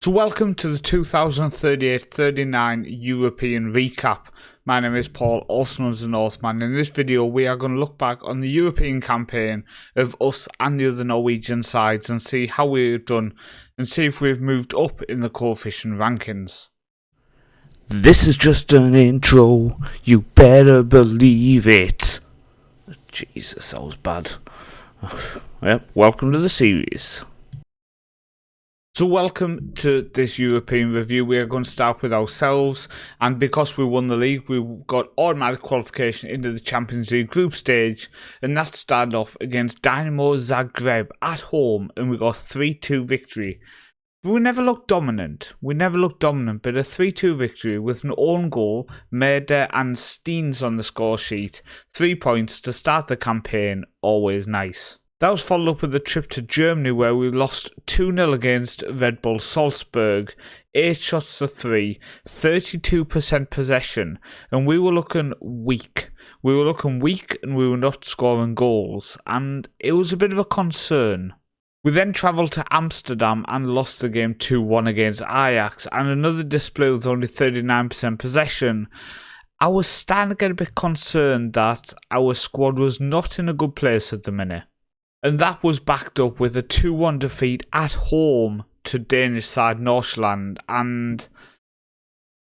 So welcome to the 2038-39 European recap. My name is Paul, also known as the Northman. In this video we are going to look back on the European campaign of us and the other Norwegian sides and see how we've done and see if we've moved up in the coefficient rankings. This is just an intro, you better believe it. Jesus, that was bad. Yep, welcome to the series. So welcome to this European review. We are going to start with ourselves, and because we won the league, we got automatic qualification into the Champions League group stage, and that started off against Dynamo Zagreb at home, and we got 3-2 victory. We never looked dominant, but a 3-2 victory with an own goal, Merde and Steens on the score sheet. 3 points to start the campaign, always nice. That was followed up with a trip to Germany where we lost 2-0 against Red Bull Salzburg, 8 shots to 3, 32% possession, and we were looking weak. We were not scoring goals, and it was a bit of a concern. We then travelled to Amsterdam and lost the game 2-1 against Ajax, and another display with only 39% possession. I was starting to get a bit concerned that our squad was not in a good place at the minute. And that was backed up with a 2-1 defeat at home to Danish side Norway, and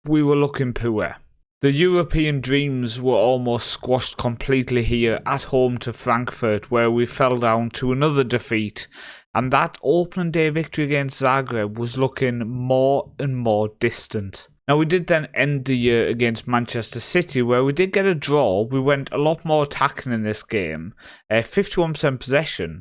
we were looking poor. The European dreams were almost squashed completely here at home to Frankfurt, where we fell down to another defeat, and that opening day victory against Zagreb was looking more and more distant. Now, we did then end the year against Manchester City, where we did get a draw. We went a lot more attacking in this game. 51% possession.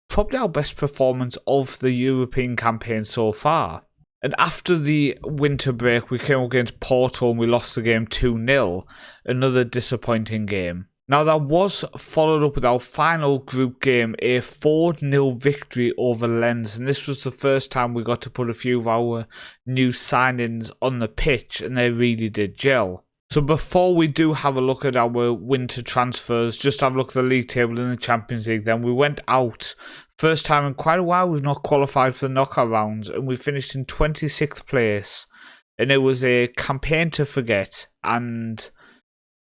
Probably our best performance of the European campaign so far. And after the winter break, we came against Porto and we lost the game 2-0. Another disappointing game. Now, that was followed up with our final group game, a 4-0 victory over Lens, and this was the first time we got to put a few of our new signings on the pitch, and they really did gel. So before we do have a look at our winter transfers, just have a look at the league table in the Champions League, then we went out. First time in quite a while we've not qualified for the knockout rounds, and we finished in 26th place, and it was a campaign to forget, and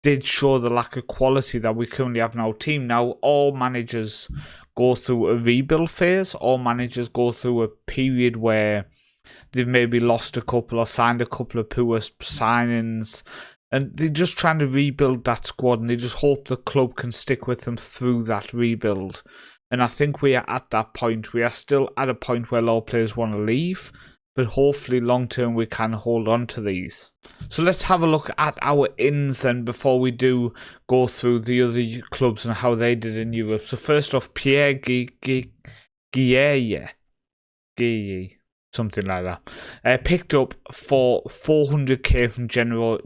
did show the lack of quality that we currently have in our team. Now, all managers go through a rebuild phase. All managers go through a period where they've maybe lost a couple or signed a couple of poor signings, and they're just trying to rebuild that squad, and they just hope the club can stick with them through that rebuild. And I think we are at that point. We are still at a point where a lot of players want to leave, but hopefully long term we can hold on to these. So let's have a look at our ins then before we do go through the other clubs and how they did in Europe. So first off, Pierre Gueye, something like that, picked up for 400k from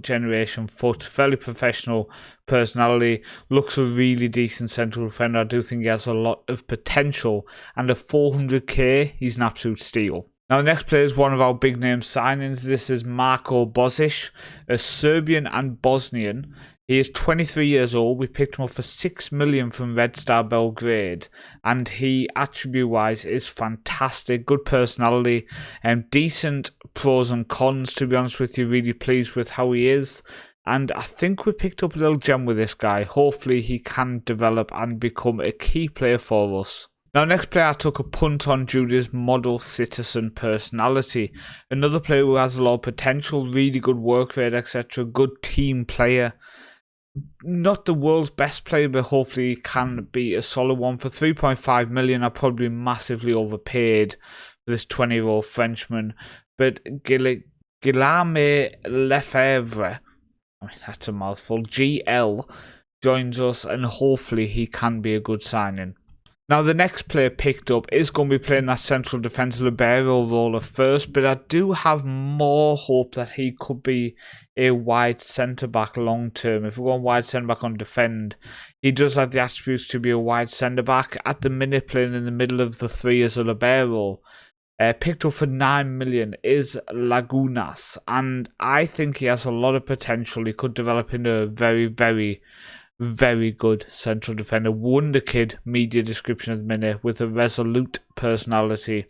Generation Foot. Fairly professional personality, looks a really decent central defender. I do think he has a lot of potential, and at 400k he's an absolute steal. Now, the next player is one of our big name signings. This is Marko Bozic, a Serbian and Bosnian. He is 23 years old. We picked him up for 6 million from Red Star Belgrade, and he, attribute-wise, is fantastic. Good personality, and decent pros and cons, to be honest with you. Really pleased with how he is. And I think we picked up a little gem with this guy. Hopefully he can develop and become a key player for us. Now, next player I took a punt on due to his model citizen personality. Another player who has a lot of potential, really good work rate, etc. Good team player. Not the world's best player, but hopefully he can be a solid one. For 3.5 million, I probably massively overpaid for this 20-year-old Frenchman. But Guillaume Lefebvre, I mean, that's a mouthful, GL, joins us, and hopefully he can be a good signing. Now, the next player picked up is going to be playing that central defence libero role at first, but I do have more hope that he could be a wide centre-back long-term. If we're going wide centre-back on defend, he does have the attributes to be a wide centre-back. At the minute, playing in the middle of the three as a libero, picked up for 9 million is Lagunas, and I think he has a lot of potential. He could develop into a very, very very good central defender. Wonder kid media description at the minute with a resolute personality.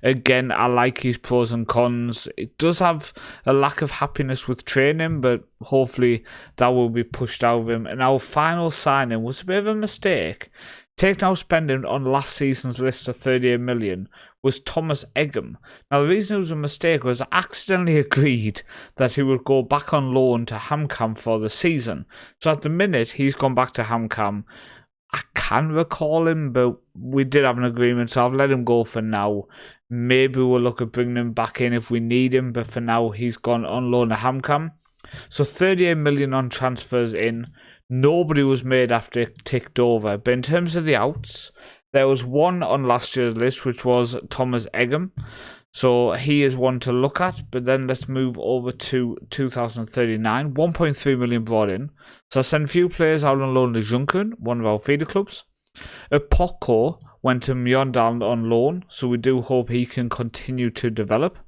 Again, I like his pros and cons. It does have a lack of happiness with training, but hopefully that will be pushed out of him. And our final signing was a bit of a mistake. Taking out spending on last season's list of 38 million was Thomas Egham. Now, the reason it was a mistake was I accidentally agreed that he would go back on loan to HamKam for the season. So at the minute, he's gone back to HamKam. I can recall him, but we did have an agreement, so I've let him go for now. Maybe we'll look at bringing him back in if we need him, but for now, he's gone on loan to HamKam. So 38 million on transfers in. Nobody was made after it ticked over. But in terms of the outs, there was one on last year's list, which was Thomas Egham. So he is one to look at. But then let's move over to 2039. 1.3 million brought in. So I sent a few players out on loan to Junkun, one of our feeder clubs. Poko went to Mjøndalen on loan. So we do hope he can continue to develop.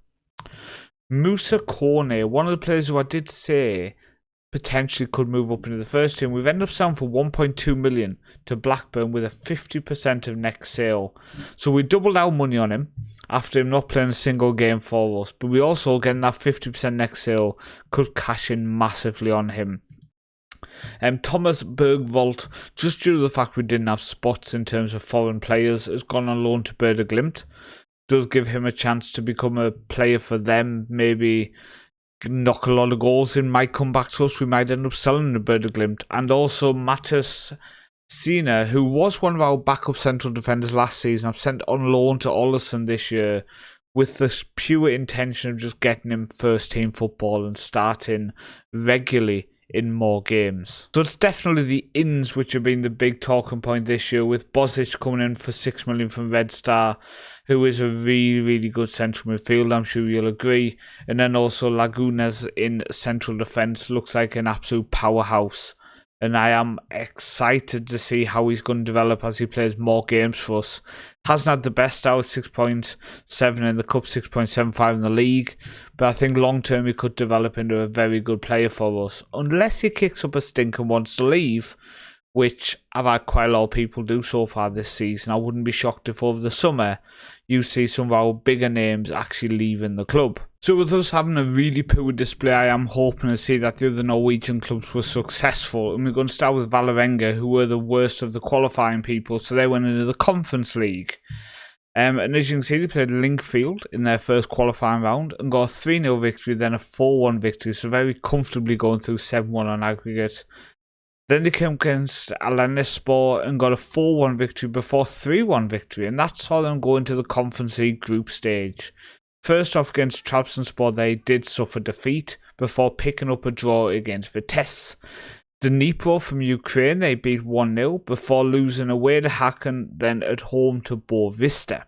Musa Kone, one of the players who I did say potentially could move up into the first team. We've ended up selling for 1.2 million to Blackburn with a 50% of next sale. So we doubled our money on him after him not playing a single game for us. But we also, getting that 50% next sale, could cash in massively on him. Thomas Bergvold, just due to the fact we didn't have spots in terms of foreign players, has gone on loan to Werder Glimt. Does give him a chance to become a player for them, maybe knock a lot of goals in, might come back to us. We might end up selling the Werder Glimt. And also Mattis Sina, who was one of our backup central defenders last season. I've sent on loan to Olesen this year with the pure intention of just getting him first team football and starting regularly in more games. So it's definitely the ins which have been the big talking point this year, with Bozic coming in for 6 million from Red Star, who is a really, really good central midfielder, I'm sure you'll agree. And then also Lagunas in central defence looks like an absolute powerhouse. And I am excited to see how he's going to develop as he plays more games for us. Hasn't had the best start, 6.7 in the cup, 6.75 in the league. But I think long term he could develop into a very good player for us. Unless he kicks up a stink and wants to leave, which I've had quite a lot of people do so far this season. I wouldn't be shocked if over the summer you see some of our bigger names actually leaving the club. So with us having a really poor display, I am hoping to see that the other Norwegian clubs were successful. And we're going to start with Valerenga, who were the worst of the qualifying people. So they went into the Conference League. And as you can see, they played Linkfield in their first qualifying round and got a 3-0 victory, then a 4-1 victory. So very comfortably going through 7-1 on aggregate. Then they came against Alanyaspor and got a 4-1 victory before 3-1 victory. And that saw them go into the Conference League group stage. First off, against Trabzonspor, they did suffer defeat before picking up a draw against Vitesse. Dnipro from Ukraine, they beat 1-0 before losing away to Haken, then at home to Boavista.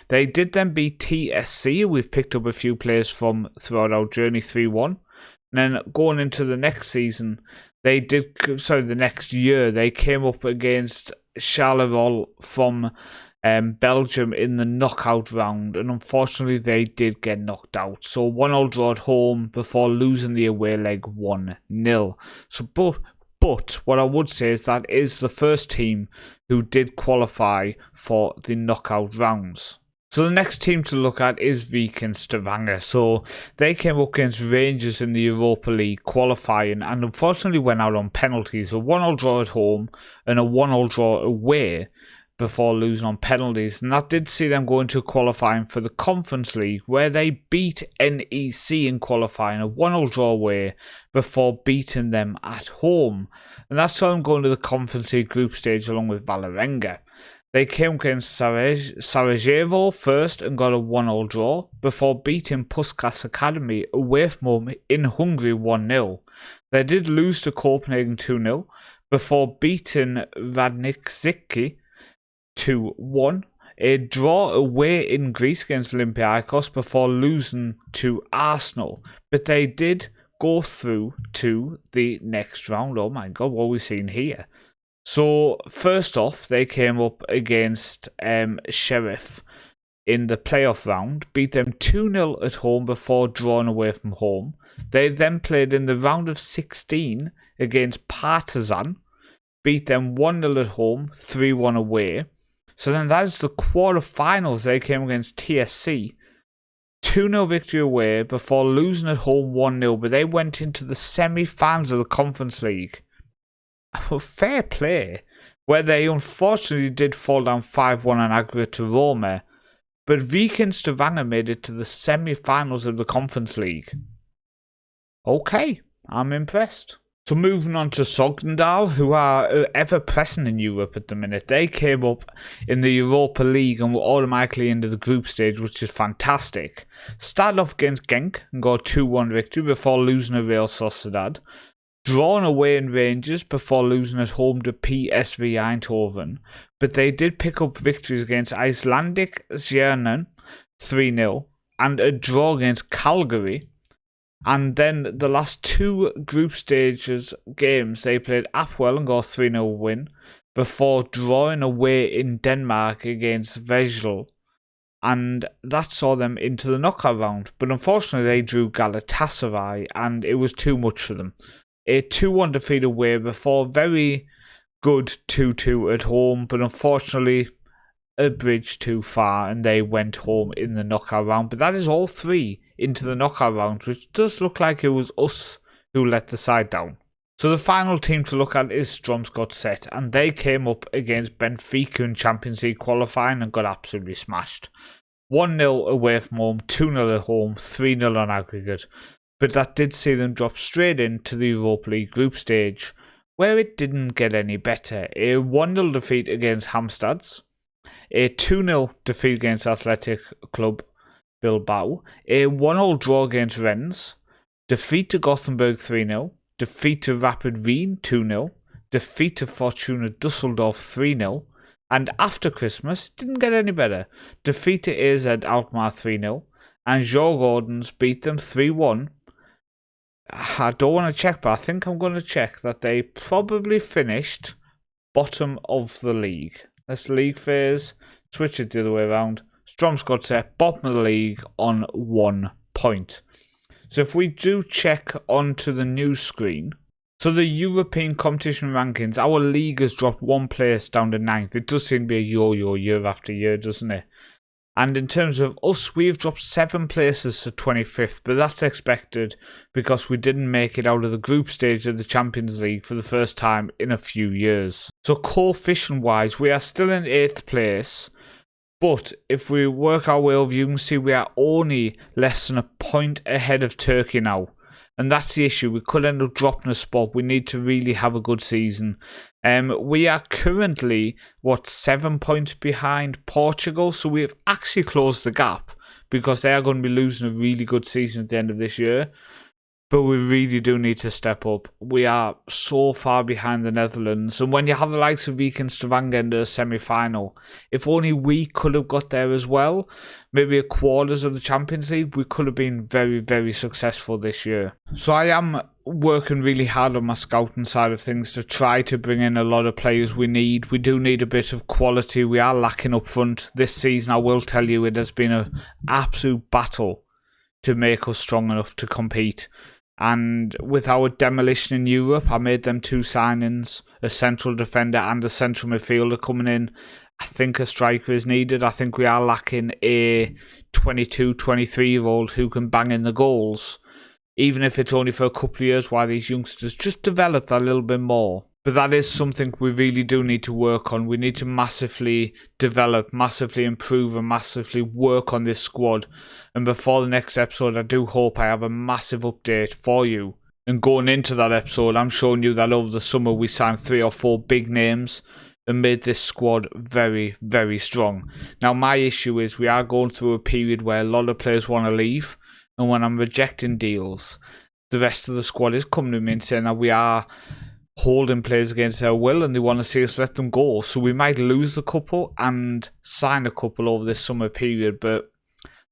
They did then beat TSC, who we've picked up a few players from throughout our journey, 3-1. And then going into the next season, the next year, they came up against Charleroi from Belgium in the knockout round, and unfortunately they did get knocked out. So 1-0 draw at home before losing the away leg 1-0. So but what I would say is that is the first team who did qualify for the knockout rounds. So the next team to look at is Viking Stavanger. So they came up against Rangers in the Europa League qualifying and unfortunately went out on penalties. A 1-0 draw at home and a 1-0 draw away before losing on penalties, and that did see them go into qualifying for the Conference League, where they beat NEC in qualifying, a 1-0 draw away, before beating them at home. And that saw them go into the Conference League group stage along with Valerenga. They came against Sarajevo first and got a 1-0 draw, before beating Puskas Academy away from home in Hungary 1-0. They did lose to Copenhagen 2-0, before beating Radnik 2-1, a draw away in Greece against Olympiacos before losing to Arsenal. But they did go through to the next round. Oh my god, what are we seeing here? So first off, they came up against Sheriff in the playoff round, beat them 2-0 at home before drawing away from home. They then played in the round of 16 against Partizan, beat them 1-0 at home, 3-1 away. So then that is the quarterfinals. They came against TSC. 2-0 victory away before losing at home 1-0, but they went into the semi-finals of the Conference League. Fair play, where they unfortunately did fall down 5-1 on aggregate to Roma, but Viking Stavanger made it to the semi-finals of the Conference League. Okay, I'm impressed. So moving on to Sogndal, who are ever-pressing in Europe at the minute. They came up in the Europa League and were automatically into the group stage, which is fantastic. Started off against Genk and got a 2-1 victory before losing to Real Sociedad. Drawn away in Rangers before losing at home to PSV Eindhoven. But they did pick up victories against Icelandic Stjernen 3-0 and a draw against Calgary. And then the last two group stages games, they played Apwell and got a 3-0 win before drawing away in Denmark against Vejle. And that saw them into the knockout round. But unfortunately, they drew Galatasaray and it was too much for them. A 2-1 defeat away before very good 2-2 at home. But unfortunately, a bridge too far and they went home in the knockout round. But that is all three into the knockout round, which does look like it was us who let the side down. So the final team to look at is Strømsgodset, and they came up against Benfica in Champions League qualifying and got absolutely smashed. 1-0 away from home, 2-0 at home, 3-0 on aggregate, but that did see them drop straight into the Europa League group stage, where it didn't get any better. A 1-0 defeat against Hamstads, a 2-0 defeat against Athletic Club Bilbao, a 1-1 draw against Rennes, defeat to Gothenburg 3-0, defeat to Rapid Wien 2-0, defeat to Fortuna Dusseldorf 3-0, and after Christmas, didn't get any better, defeat to AZ Alkmaar 3-0, and Djurgårdens beat them 3-1. I don't want to check, but I think I'm going to check that they probably finished bottom of the league. That's league phase, switch it the other way around. Strømsgodset, bottom of the league on 1 point. So if we do check onto the news screen, so the European competition rankings, our league has dropped 1 place down to 9th. It does seem to be a yo-yo year after year, doesn't it? And in terms of us, we've dropped 7 places to 25th, but that's expected because we didn't make it out of the group stage of the Champions League for the first time in a few years. So coefficient-wise, we are still in 8th place. But if we work our way over, you can see we are only less than a point ahead of Turkey now. And that's the issue. We could end up dropping a spot. We need to really have a good season. We are currently, 7 points behind Portugal. So we have actually closed the gap because they are going to be losing a really good season at the end of this year. But we really do need to step up. We are so far behind the Netherlands. And when you have the likes of Viking Stavanger in the semi-final, if only we could have got there as well, maybe a quarters of the Champions League, we could have been very, very successful this year. So I am working really hard on my scouting side of things to try to bring in a lot of players we need. We do need a bit of quality. We are lacking up front this season. I will tell you, it has been an absolute battle to make us strong enough to compete. And with our demolition in Europe, I made them 2 signings, a central defender and a central midfielder coming in. I think a striker is needed. I think we are lacking a 22, 23-year-old who can bang in the goals, even if it's only for a couple of years while these youngsters just develop that little bit more. But that is something we really do need to work on. We need to massively develop, massively improve and massively work on this squad. And before the next episode, I do hope I have a massive update for you. And going into that episode, I'm showing you that over the summer we signed 3 or 4 big names and made this squad very, very strong. Now my issue is we are going through a period where a lot of players want to leave. And when I'm rejecting deals, the rest of the squad is coming to me and saying that we are holding players against their will and they want to see us let them go. So we might lose a couple and sign a couple over this summer period, but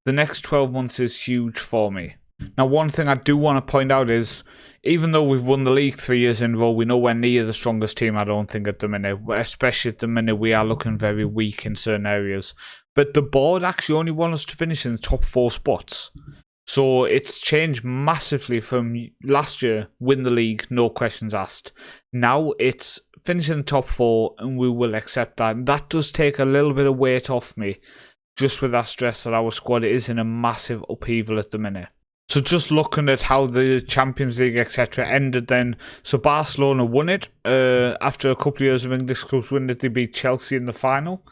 the next 12 months is huge for me. Now, one thing I do want to point out is, even though we've won the league 3 years in a row, we're nowhere near the strongest team, I don't think, at the minute. Especially at the minute, we are looking very weak in certain areas. But the board actually only want us to finish in the top 4 spots. So it's changed massively from last year, win the league, no questions asked. Now it's finish in the top 4, and we will accept that. And that does take a little bit of weight off me, just with that stress that our squad is in a massive upheaval at the minute. So just looking at how the Champions League, etc. ended then. So Barcelona won it. After a couple of years of English clubs winning it, they beat Chelsea in the final.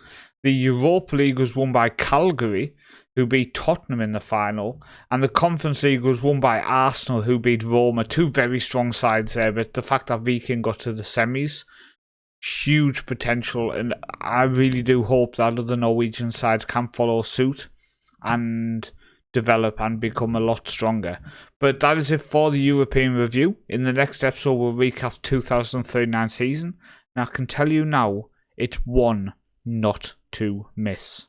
The Europa League was won by Calgary, who beat Tottenham in the final. And the Conference League was won by Arsenal, who beat Roma. Two very strong sides there, but the fact that Viking got to the semis, huge potential. And I really do hope that other Norwegian sides can follow suit and develop and become a lot stronger. But that is it for the European review. In the next episode, we'll recap the 2039 season. And I can tell you now, it's one not to miss.